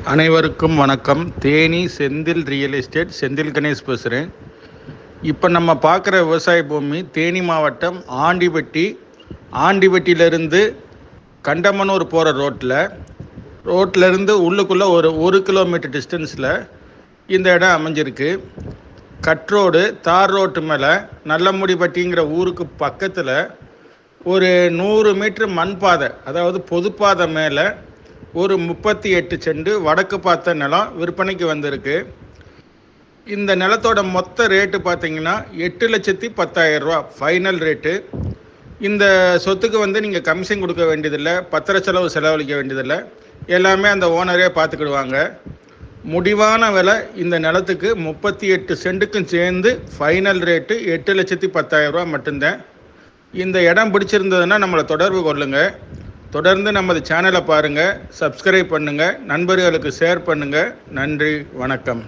அனைவருக்கும் வணக்கம். Theni Senthil real estate, Senthil Ganesh பேசுகிறேன். இப்போ நம்ம பார்க்குற விவசாய பூமி தேனி மாவட்டம் ஆண்டிப்பட்டியிலேருந்து கண்டமனூர் போகிற ரோட்டிலேருந்து உள்ளுக்குள்ளே ஒரு 1 கிலோமீட்டர் டிஸ்டன்ஸில் இந்த இடம் அமைஞ்சிருக்கு. கட்ரோடு தார் ரோட்டு மேலே நல்லமுடிப்பட்டிங்கிற ஊருக்கு பக்கத்தில் ஒரு 100 மீட்டர் மண் பாதை, அதாவது பொதுப்பாதை மேலே ஒரு 38 செண்டு வடக்கு பார்த்த நிலம் விற்பனைக்கு வந்திருக்கு. இந்த நிலத்தோட மொத்த ரேட்டு பார்த்திங்கன்னா 8,10,000 ரூபா ஃபைனல் ரேட்டு. இந்த சொத்துக்கு நீங்கள் கமிஷன் கொடுக்க வேண்டியதில்லை, பத்திர செலவு செலவழிக்க வேண்டியதில்லை, எல்லாமே அந்த ஓனரே பார்த்துக்கிடுவாங்க. முடிவான விலை இந்த நிலத்துக்கு 38 சென்ட்டுக்கும் சேர்ந்து ஃபைனல் ரேட்டு 8,10,000 ரூபா மட்டும்தான். இந்த இடம் பிடிச்சிருந்ததுன்னா நம்மளை தொடர்பு கொள்ளுங்கள். தொடர்ந்து நமது சேனலை பாருங்கள், சப்ஸ்கிரைப் பண்ணுங்கள், நண்பர்களுக்கு ஷேர் பண்ணுங்கள். நன்றி, வணக்கம்.